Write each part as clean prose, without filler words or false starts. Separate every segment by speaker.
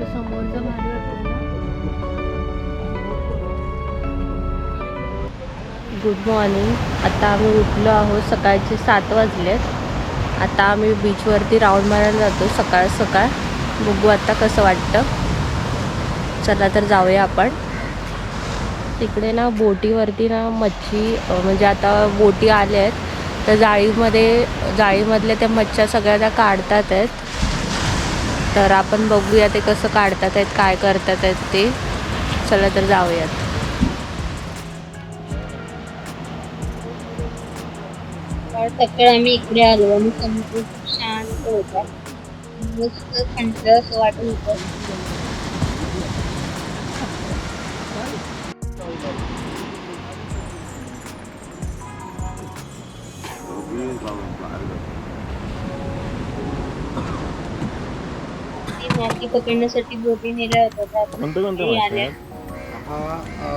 Speaker 1: समोरचं भारी वाटतं ना. Good morning. आता आम्ही उठलो आहोत. सकाळचे 7 वाजलेत. आता आम्ही बीचवरती राऊंड मारायला जातो सकाळ सकाळ. बघू आता कसं वाटतं. चला तर जाऊया आपण. तिकडे ना बोटीवरती ना मच्छी म्हणजे आता बोटी आल्या आहेत तर जाळीमधल्या त्या मच्छ्या सगळ्या त्या काढतात आहेत. तर आपण बघूया ते कसं काढतात आहेत, काय करतात आहेत ते. चला तर जाऊयात.
Speaker 2: सकाळ आम्ही इकडे आलो आणि समुद्र खूप शांत होता. मस्त थंड असं वाटत होतं. ती मासे पकडण्यासाठी बोटी नेल्या होत्या.
Speaker 3: कोणते
Speaker 2: आल्या.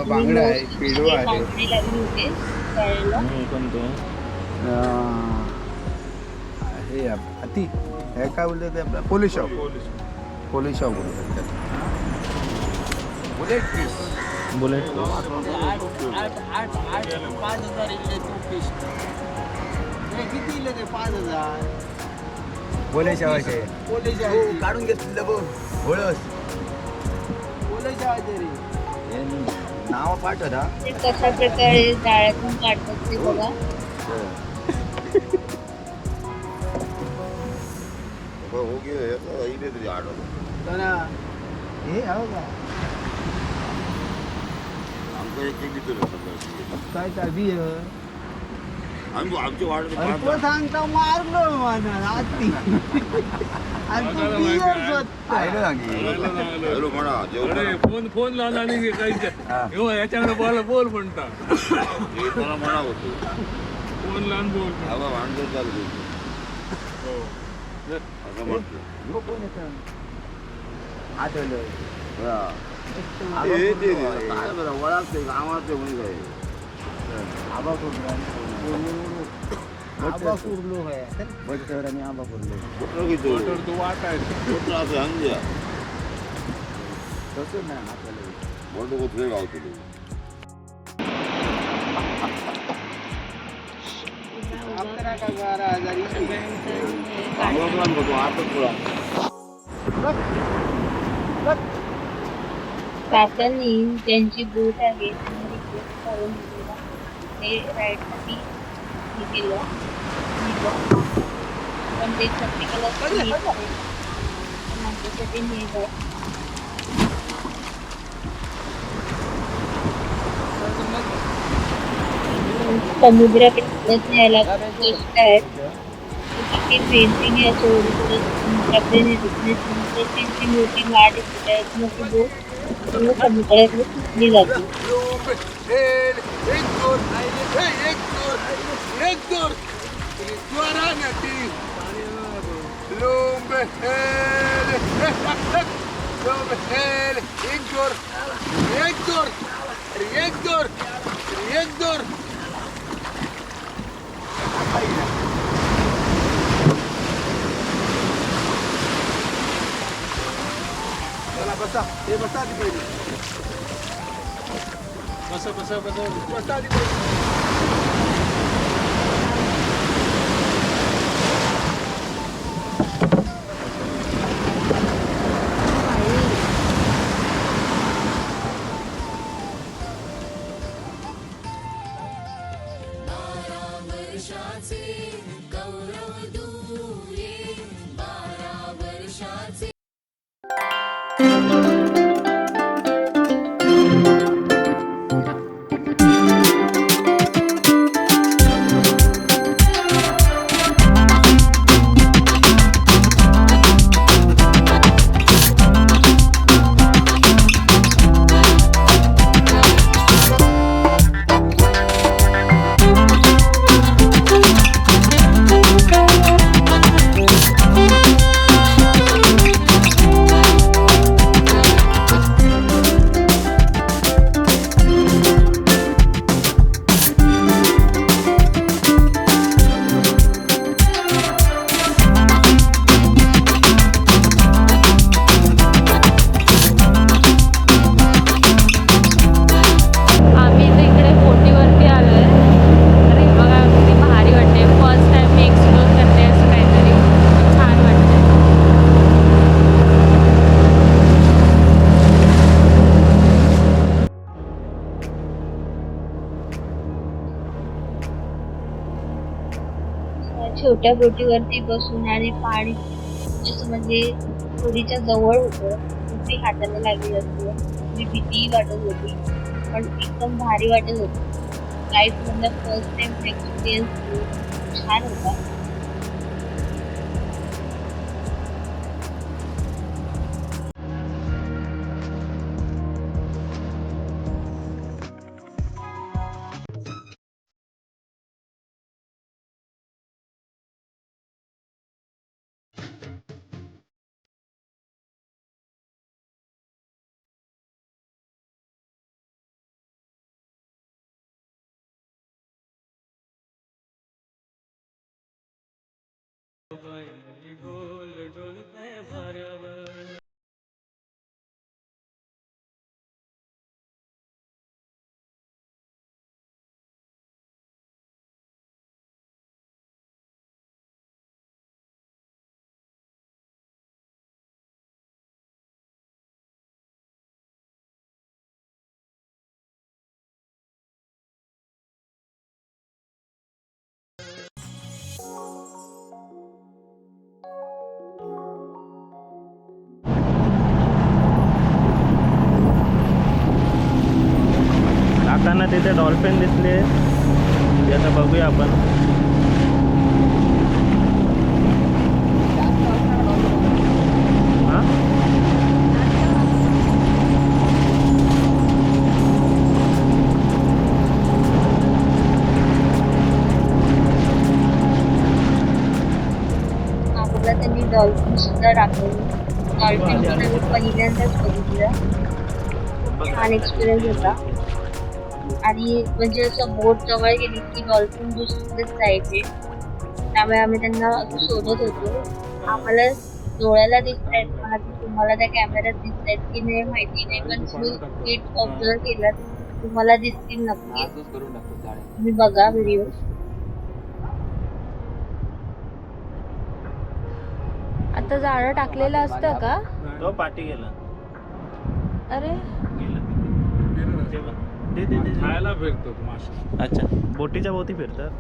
Speaker 3: बांगडा आहे, पेडो आहे.
Speaker 2: बांगडे लागले होते तळायला.
Speaker 3: कोणते
Speaker 4: हे हाती हे काय बोलतात ते आपलं पोलिशाव पोलिशाव बोलतात त्याला. Bullet fish.
Speaker 3: बुलेट
Speaker 4: किती लगे 5,000 बोलेशावाचे काढून घेतलं बघ होळस बोलेशावाचे रे नाव पाठवता.
Speaker 2: ते कशा प्रकारे जाळ्यातून काढतात ते बघा.
Speaker 4: हे हो का काय चाबी
Speaker 5: आमची वाट
Speaker 4: सांगता मारलो
Speaker 5: फोन लावला आणि याच्याकडे बोल बोल म्हणता मला म्हणा होतो फोन लावून बोल भांडण चालू असं म्हणतो
Speaker 4: आठवलं
Speaker 5: ओळखते गावात म्हणून काय
Speaker 4: आबापूरलो आहे बटर आणि आबापूरलो
Speaker 5: तो वाट आहे
Speaker 4: तसं नाही आपल्याला
Speaker 5: मोठं कुठले गाव तुला
Speaker 2: काकांनी त्यांची बोट आहे त्यांनी रिक्वेस्ट करून दिलेला ते राईडसाठी हे केलं. पण ते प्रत्येकाला आमच्यासाठी नेत आहे. समुद्राकडे न्यायला कष्ट आहेत. किती पेंटिंग आहे समुद्राकडे त्यांची मोठी वाट आहे. मोठी बोट समुद्राकडे सुटली जाते.
Speaker 4: बसा हे बसा आधी पहिले बसा आधी पहिले
Speaker 2: छोट्या बोटीवरती बसून आणि पाणी जसं म्हणजे होडीच्या जवळ होतं, कुठे हाताला लागली असते, म्हणजे भीती वाटत होती, पण एकदम भारी वाटत होती. लाईफ मधला फर्स्ट टाइम एक्सपिरियन्स छान होता.
Speaker 6: काकांना तिथे डॉल्फिन दिसले, ते आता बघूया आपण. हा
Speaker 2: आम्हाला त्यांनी डॉल्फिन सुद्धा दाखवली. डॉल्फिन पण आम्ही पहिल्यांदाच बघितलं. छान एक्सपिरियन्स होता. आणि म्हणजे असं बोट जवळ गेली की डॉल्फिन दुसरीच जायचे, त्यामुळे आम्ही त्यांना शोधत होतो. आम्हाला डोळ्याला दिसतायत, पण आता तुम्हाला त्या कॅमेऱ्यात दिसतायत की नाही माहिती नाही, पण नीट ऑब्झर्व केलं तुम्हाला दिसतील नक्की. तुम्ही बघा व्हिडिओ.
Speaker 1: आता जाळं टाकलेलं असतं का?
Speaker 6: तो पाठी गेला.
Speaker 1: अरे
Speaker 6: गेलं तिथे. ते बघ. ते.
Speaker 5: खायला फिरतो मासे.
Speaker 6: अच्छा, बोटीच्या भोवती फिरतात.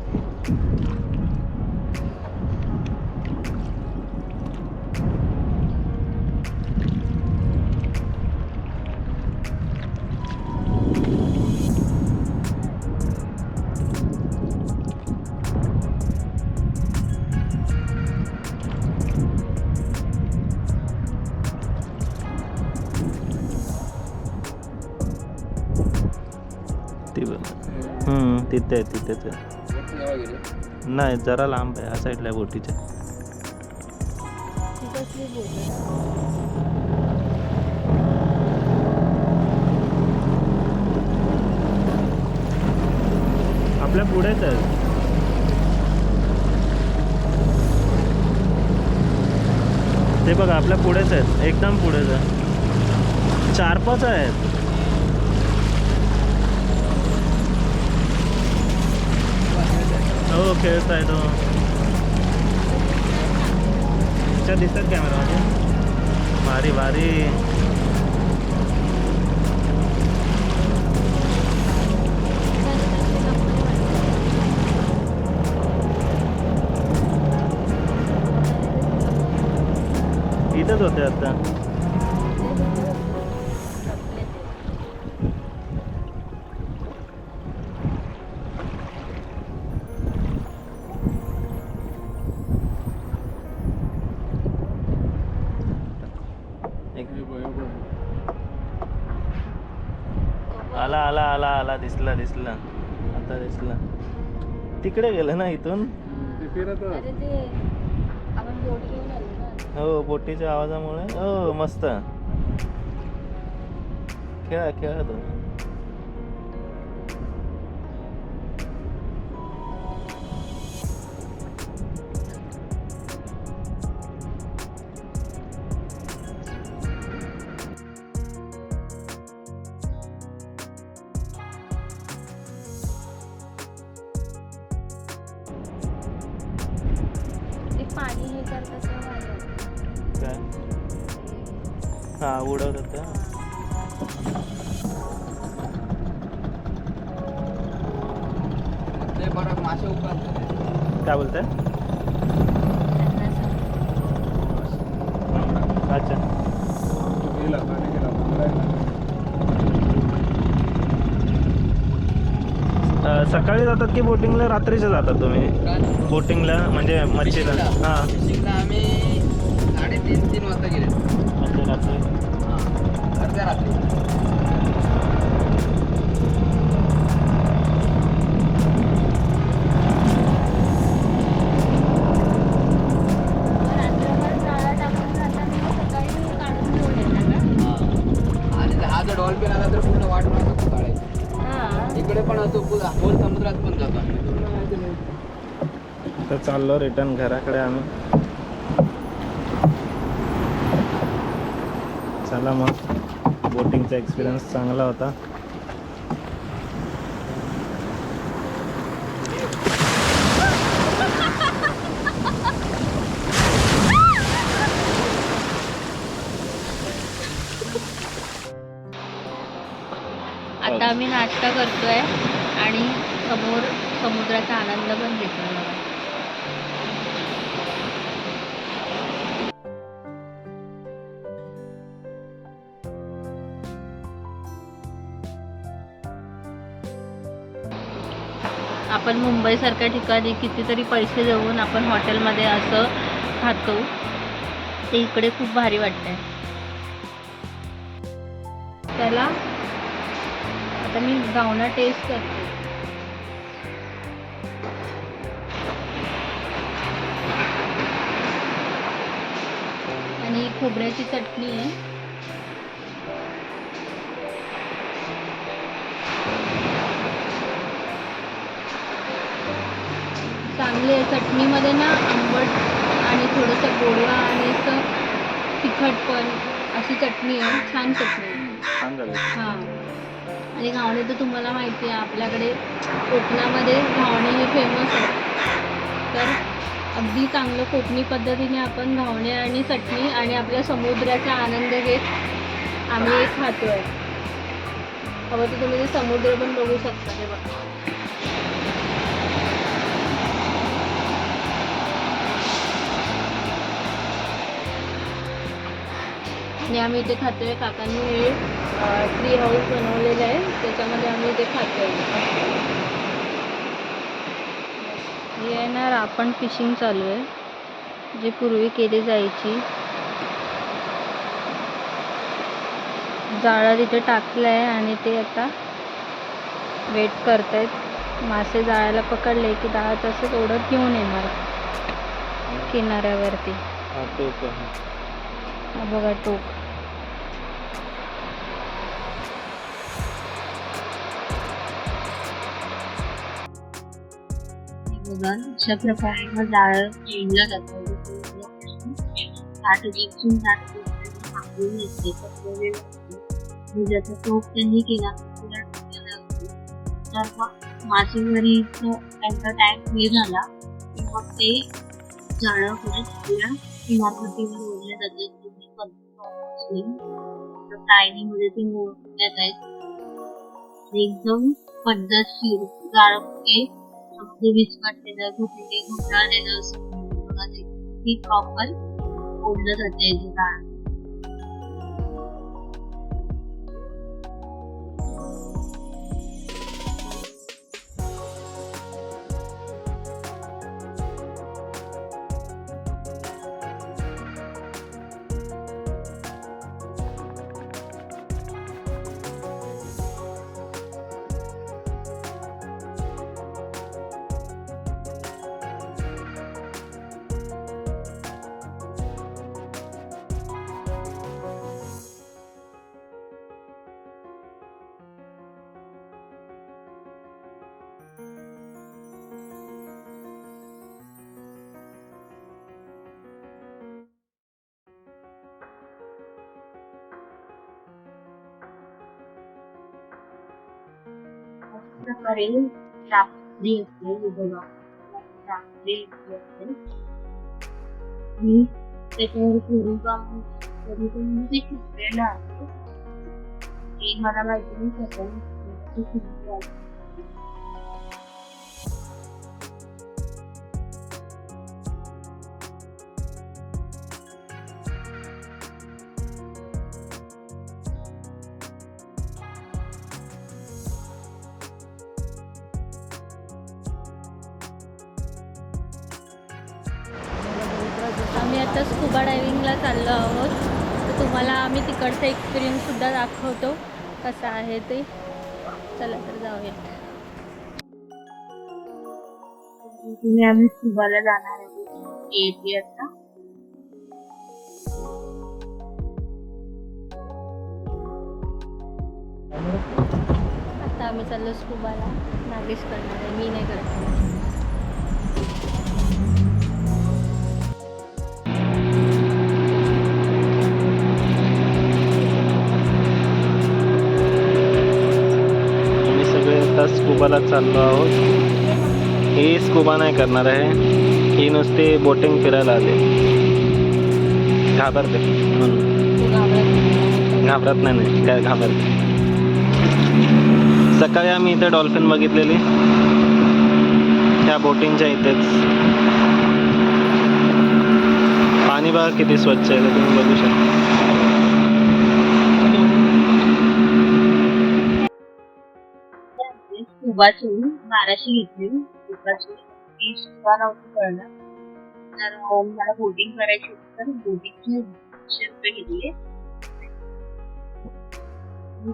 Speaker 6: तिथे आहे, तिथेच आहे. नाही, जरा लांब आहे, या साईडला आहे बोटीच्या.
Speaker 1: ती कसली बोट आहे?
Speaker 6: आपल्या पुढेच आहे. ते बघा, आपल्या पुढेच आहेत, एकदम पुढेच आहे. 4-5 आहेत. हो, खेळताय तो. अच्छा, दिसतात कॅमेरामध्ये. भारी भारी. इथंच होते आता. आला आला आला आला, दिसला दिसला, आता दिसला. तिकडे गेलं ना इथून.
Speaker 1: अरे ते आपण बोट घेऊन आलो ना.
Speaker 6: हो, बोटीच्या आवाजामुळे. हो, मस्त. खेळा खेळा तो.
Speaker 1: पाणी हे करतात तेव्हा
Speaker 6: काय? हा, उडवतात का?
Speaker 3: ते बरं मासे उकळतात.
Speaker 6: काय बोलताय? अच्छा.
Speaker 3: गेला पाणी गेला मुंबईला.
Speaker 6: सकाळी जातात की बोटिंगला रात्रीचे जातात तुम्ही? बोटिंगला म्हणजे मच्छीला? हां.
Speaker 7: फिशिंगला आम्ही 3:30 वाजता गेले.
Speaker 6: अच्छा, रात्री.
Speaker 7: अर्ध्या रात्री.
Speaker 2: रात्रभर जाळं टाकून जाताना सकाळी काढून घेऊन येणार का?
Speaker 7: आणि हा जर डॉल्फिन आला तर पूर्ण वाट मारतो काढायचं.
Speaker 2: हां.
Speaker 7: इकडे पण असतो खोल समुद्रात पण जातो आम्ही.
Speaker 6: तर चाललो रिटर्न घराकडे आम्ही. चला मग, बोटिंगचा एक्सपिरियन्स चांगला होता.
Speaker 2: आता आम्ही नाश्ता करतोय आणि समोर समुद्राचा आनंद पण घेतोय बघा. आपण मुंबईसारख्या ठिकाणी कितीतरी पैसे देऊन आपण हॉटेलमध्ये असं खातो, ते इकडे खूप भारी वाटतंय. त्याला आता मी गावना टेस्ट करते. आणि खोबऱ्याची चटणी आहे. चांगली आहे. चटणीमध्ये ना आंबट आणि थोडंसं गोडवा आणि असं तिखट पण अशी चटणी आहे. छान चटणी आहे.
Speaker 6: छान झालं.
Speaker 2: हां. आणि घावणे तर तुम्हाला माहिती आहे, आपल्याकडे कोकणामध्ये घावणे हे फेमस आहे. तर अगदी चांगलं कोकणी पद्धतीने आपण घावणे आणि चटणी आणि आपल्या समुद्राचा आनंद घेत आम्ही हे खातोय. हवं तर तुम्ही ते समुद्र पण बघू शकता. हे बघा. आणि आम्ही इथे खातोय. काकांनी हे ट्री हाऊस बनवलेलं आहे, त्याच्यामध्ये आम्ही इथे खातोय.
Speaker 1: ही आहे ना रापण फिशिंग चालू आहे, जी पूर्वी केली जायची. जाळं तिथे टाकलं आहे आणि ते आता वेट करतायत. मासे जाळ्याला पकडले की 10 तासात ओढत घेऊन येणार किनाऱ्यावरती.
Speaker 6: हा, टोक आहे.
Speaker 1: हा बघा टोक.
Speaker 2: बघा अशा प्रकारे मग जाळं खेळलं जातं. 60 थांबून येते ज्याचा टोक त्यांनी केला तर मग मासेमारीचा त्यांचा टँक हे झाला की मग ते जाळं परत आपल्या किनारपट्टीवर ओढले जातात. टायनीमध्ये ते मोडण्यात आहेत. एकदम पद्धतशीर जाळं कुठे ते विस्कटलेलं, कुठे घुटाळलेलं असं बघा, ते प्रॉपर ओढलं जाते जाळं. प्रकारे रात्री असते बघा, रात्री असते आणि त्याच्यावर थोडं काम करून ते शिकलेलं आहे. ते मला माहिती नाही सगळं.
Speaker 1: आता स्कुबा डायव्हिंगला चाललो आहोत, तर तुम्हाला आम्ही तिकडचा एक्सपिरियन्ससुद्धा दाखवतो कसा आहे ते. चला तर जाऊयात.
Speaker 2: तुम्ही आम्ही स्कुबाला जाणार आहे येते आता.
Speaker 1: आता आम्ही चाललो स्कुबाला. नागेश करणार आहे, मी नाही करत.
Speaker 6: आम्ही सगळे आता स्कुबाला चाललो आहोत. ही स्कुबा नाही करणार आहे, ही नुसते बोटिंग फिरायला आले. घाबरते म्हणून. घाबरत नाही काय घाबरते. सकाळी आम्ही इथे डॉल्फिन बघितलेली, त्या बोटिंगच्या इथेच. पाणी बघा किती स्वच्छ आहे, तुम्ही बघू शकता.
Speaker 2: स्कुबाची 1200 घेतली. स्कुबाची ती स्कुबा नव्हती करणार, तर मला बोटिंग करायची होती, तर बोटिंगचे 100 रुपये घेतले.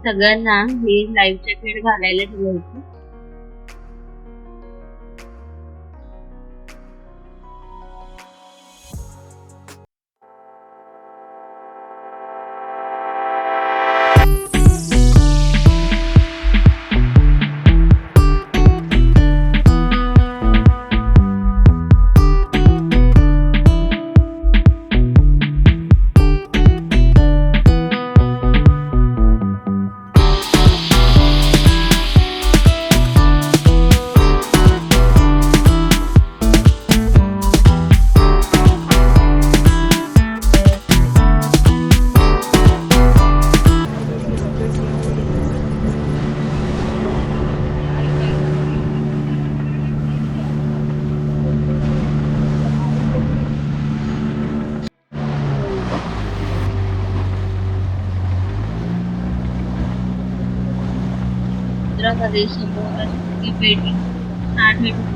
Speaker 2: सगळ्यांना हे लाईफ जॅकेट घालायला दिलं होतं. समुद्रामध्ये समोर ती पेंटिंग छान भेटली.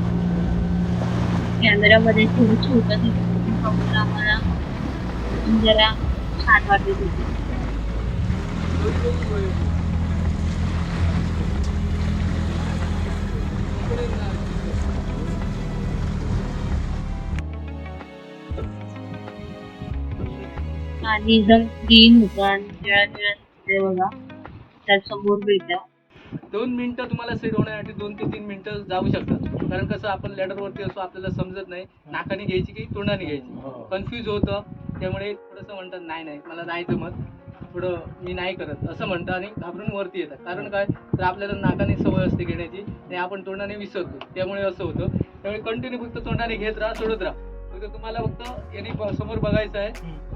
Speaker 2: कॅमेरामध्ये थोडं छोटं दिसतं, समोर आम्हाला जरा छान वाटत होती. आणि एकदम क्लीन होतं आणि निळा निळा दिसतंय बघा. त्यासमोर बेटा
Speaker 7: 2 मिनिटं तुम्हाला सेट होण्यासाठी 2 ते 3 मिनिटं जाऊ शकतात. कारण कसं आपण लॅडरवरती असतो, आपल्याला समजत नाही नाकाने घ्यायची की तोंडाने घ्यायची, कन्फ्यूज होतं. त्यामुळे थोडंसं म्हणतात नाही मला नाही जमत, थोडं मी नाही करत असं म्हणतात आणि घाबरून वरती येतात. कारण काय तर आपल्याला नाकाने सवय असते घेण्याची आणि आपण तोंडाने विसरतो, त्यामुळे असं होतं. त्यामुळे कंटिन्यू फक्त तोंडाने घेत राहा, सोडत राहा. फक्त तुम्हाला फक्त याने समोर बघायचं आहे.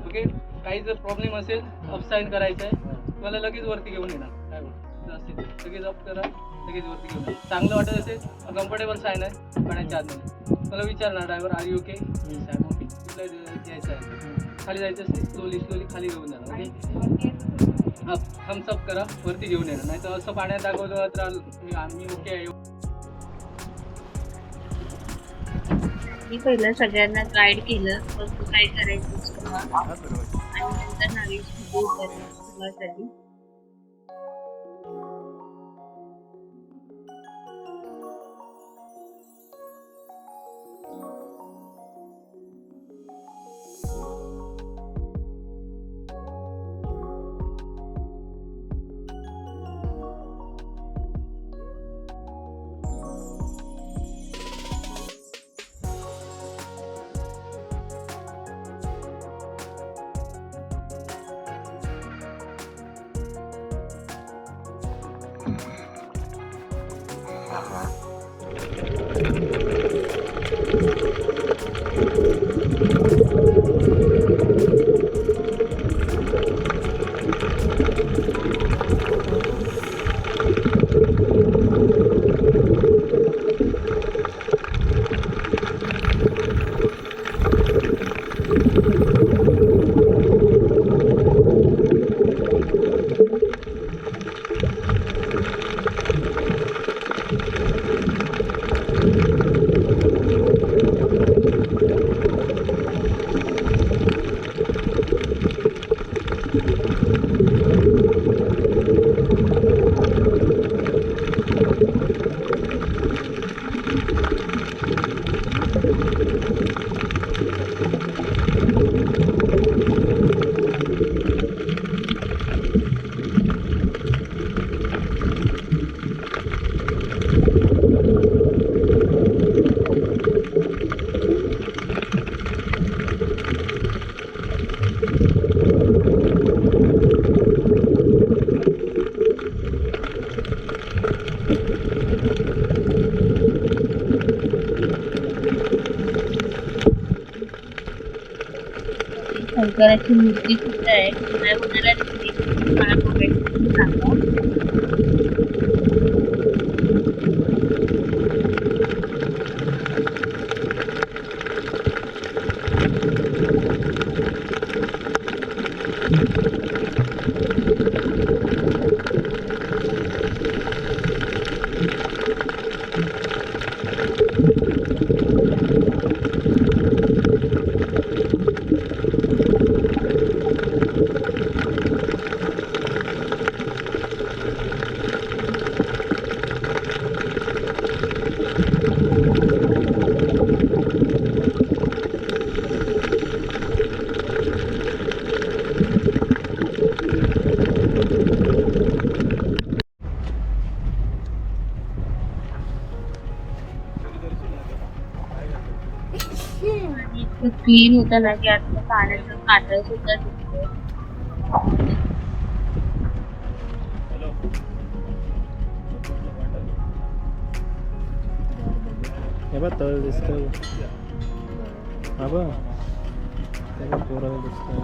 Speaker 7: ओके, काही जर प्रॉब्लेम असेल अपसाईन करायचं आहे, तुम्हाला लगेच वरती घेऊन येणार. काय बोल लगेच अप करा, लगेच वरती घेऊन येणार. चांगलं वाटत असेल कम्फर्टेबल साईन आहे पाण्याच्या आतमध्ये. मला विचारणार ड्रायव्हर आर यू ओके, साहेब ओके, कुठला घ्यायचं आहे, खाली जायचं असेल स्लोली खाली घेऊन जाणार. ओके, थम्स अप करा, वरती घेऊन येणार. नाही तर असं पाण्यात दाखवलं तर आम्ही ओके आहे.
Speaker 2: मी पहिलं सगळ्यांना गाईड केलं कसं काय करायचं स्कुबा, आणि नंतर नागेश स्कुबासाठी. शंकराची मूर्ती सुद्धा आहे. नाही कोणाला दिसली मला कमेंट करून सांगा. आणि इतकं क्लीन होतं ना की आता पाण्याचं काटा सुद्धा दिसतोय.
Speaker 6: हे बघ तळ दिसतंय. हा बघ त्याला पोरं दिसतंय.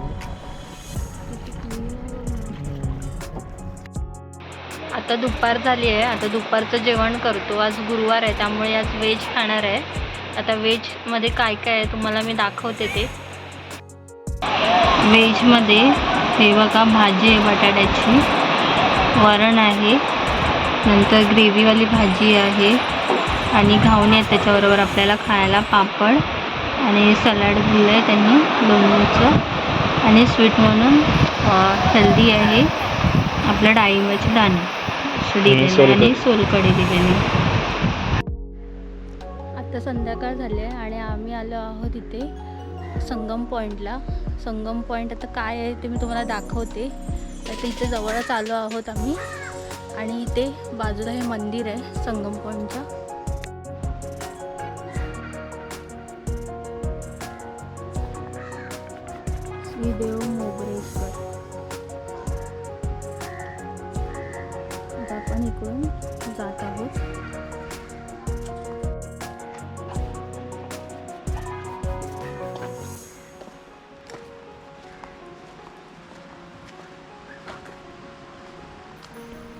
Speaker 1: आता दुपार झाली आहे. आता दुपारचं जेवण करतो. आज गुरुवार आहे त्यामुळे आज व्हेज खाणार आहे. आता व्हेजमध्ये काय काय आहे तुम्हाला मी दाखवते ते. व्हेजमध्ये हे बघा भाजी आहे बटाट्याची, वरण आहे, नंतर ग्रेव्हीवाली भाजी आहे आणि घावणे आहेत त्याच्याबरोबर आपल्याला खायला, पापड आणि सलाड दिलं आहे त्यांनी लोणचं, आणि स्वीट म्हणून हेल्दी आहे आपल्या डाळिंबाची दाणे दिलेली आणि सोलकढी दिलेली. आता संध्याकाळ झाली आहे आणि आम्ही आलो आहोत इथे संगम पॉईंटला. संगम पॉईंट आता काय आहे ते मी तुम्हाला दाखवते. आता इथे जवळच आलो आहोत आम्ही आणि इथे बाजूला हे मंदिर आहे संगम पॉईंटच्या. श्री देव मोगरेश्वर. आता आपण इकडून जात आहोत.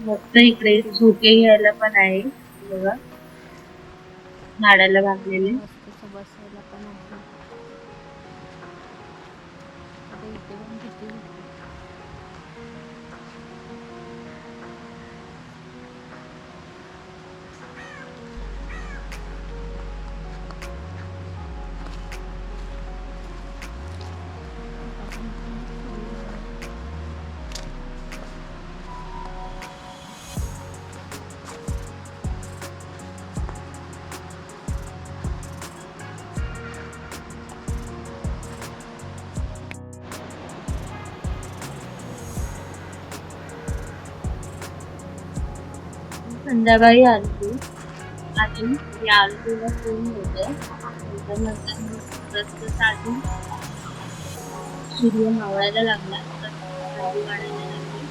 Speaker 2: फक्त इकडे झोके घ्यायला पण आहे बघा, झाडाला बांधलेले.
Speaker 1: मस्त बसायला पण आहे. आता इथे पण किती
Speaker 2: संध्याकाळी आरती आणि या आरतीला फोन होतं. नंतर रस्ता साधून सूर्य मावळायला लागला तर गाडी वाढायला लागली.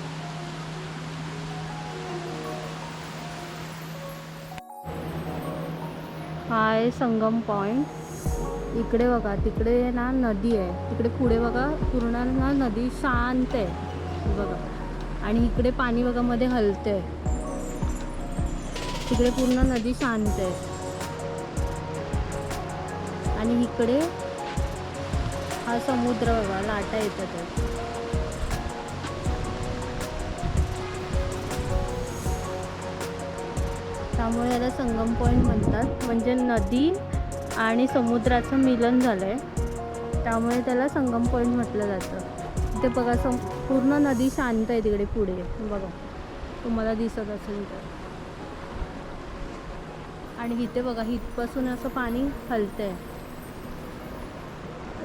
Speaker 1: हा आहे संगम पॉईंट. इकडे बघा, तिकडे ना नदी आहे, तिकडे पुढे बघा पूर्ण ना नदी शांत आहे बघा, आणि इकडे पाणी बघा मध्ये हलते. तिकडे पूर्ण नदी शांत आहे आणि इकडे हा समुद्र बघा, लाटा येतात आहे. त्यामुळे याला संगम पॉईंट म्हणतात. म्हणजे नदी आणि समुद्राचं मिलन झालं आहे त्यामुळे त्याला संगम पॉईंट म्हटलं जातं. ते बघा पूर्ण नदी शांत आहे तिकडे पुढे बघा, तुम्हाला दिसत असेल तर. आणि इथे बघा, इथपासून असं पाणी हलतंय.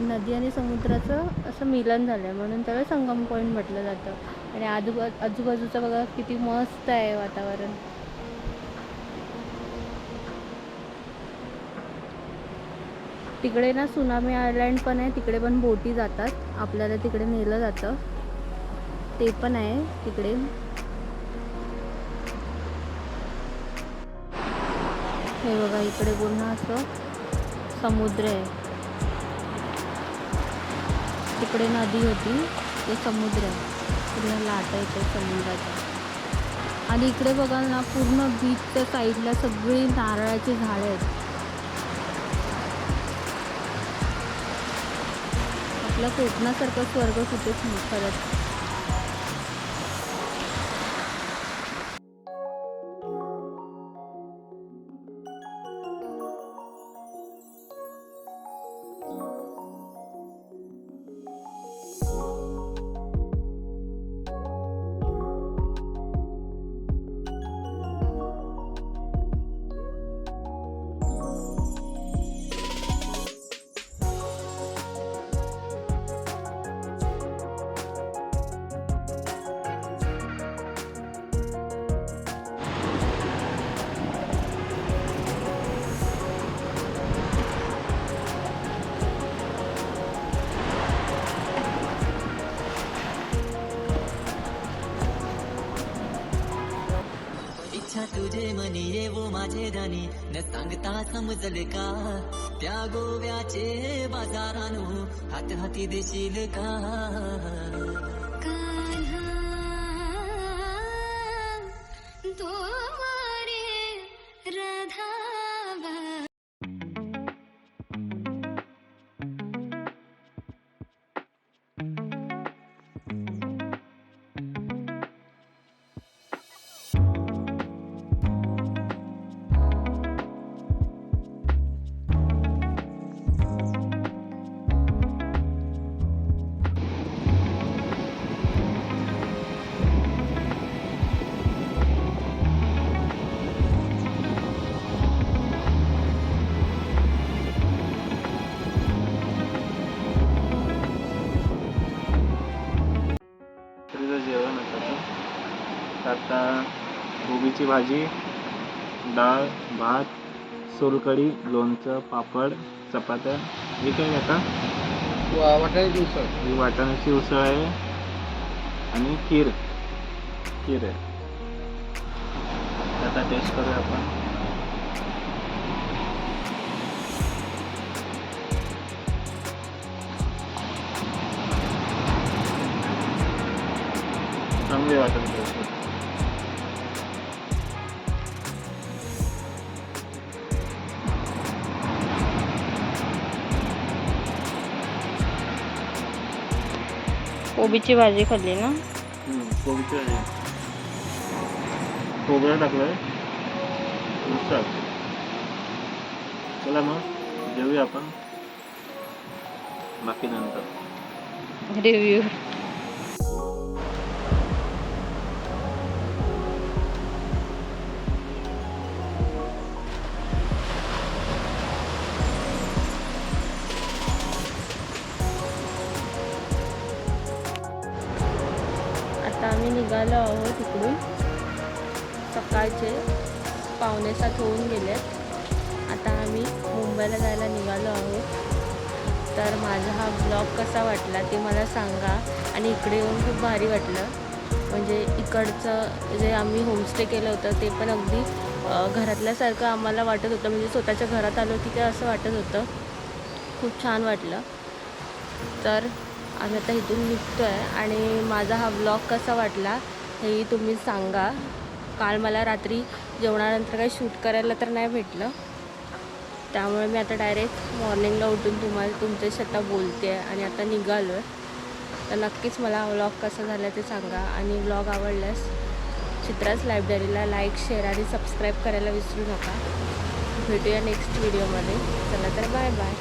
Speaker 1: नदी आणि समुद्राचं असं मिलन झालं आहे म्हणून त्याला संगम पॉईंट म्हटलं जातं. आणि आजूबाजूचं बघा किती मस्त आहे वातावरण. तिकडे ना सुनामी आयलँड पण आहे, तिकडे पण बोटी जातात, आपल्याला तिकडे नेलं जातं, ते पण आहे तिकडे. हे बघा इकडे पूर्ण असं समुद्र आहे. तिकडे नदी होती, ते समुद्र आहे. पूर्ण लाटा येते समुद्राच्या. आणि इकडे बघाल ना, पूर्ण बीचच्या साईडला सगळी नारळाची झाडं आहेत. आपल्या कोकणासारखं स्वर्ग कुठेच नाही खरंच.
Speaker 8: इच्छा तुझे मनी येवो माझे दानी न सांगता समजले का त्या गोव्याचे बाजारानो हात हाती देशील का
Speaker 6: जेवण होतं. आता कोबीची भाजी, डाळ, भात, सोलकढी, लोणचं, पापड, चपात्या. हे काय आता
Speaker 4: वाटाण्याची उसळ.
Speaker 6: ही वाटाण्याची उसळ आहे आणि खीर आहे. आता टेस्ट करूया आपण. चांगली वाटत.
Speaker 1: कोबीची भाजी खाल्ली ना.
Speaker 6: कोबीची भाजी, खोबरं टाकलंय, उसळ. चला मग जेवूया आपण, बाकी नंतर
Speaker 1: रिव्ह्यू. आता आम्ही निघालो आहोत इकडून. सकाळचे 6:45 होऊन गेलेत. आता आम्ही मुंबईला जायला निघालो आहोत. तर माझा हा ब्लॉग कसा वाटला ते मला सांगा. आणि इकडे येऊन खूप भारी वाटलं. म्हणजे इकडचं जे आम्ही होमस्टे केलं होतं ते पण अगदी घरातल्यासारखं आम्हाला वाटत होतं. म्हणजे स्वतःच्या घरात आलो की काय असं वाटत होतं. खूप छान वाटलं. तर आम्ही आता इथून निघतो आहे. आणि माझा हा ब्लॉग कसा वाटला हेही तुम्ही सांगा. काल मला रात्री जेवणानंतर काही शूट करायला तर नाही भेटलं. त्यामुळे मी आता डायरेक्ट मॉर्निंगला उठून तुम्हाला तुमच्याशी आता बोलते आहे. आणि आता निघालो आहे. तर नक्कीच मला हा व्लॉग कसा झाला ते सांगा. आणि व्लॉग आवडल्यास चित्राज लाईब्ररीला लाईक, शेअर आणि सबस्क्राईब करायला विसरू नका. भेटूया नेक्स्ट व्हिडिओमध्ये. चला तर बाय बाय.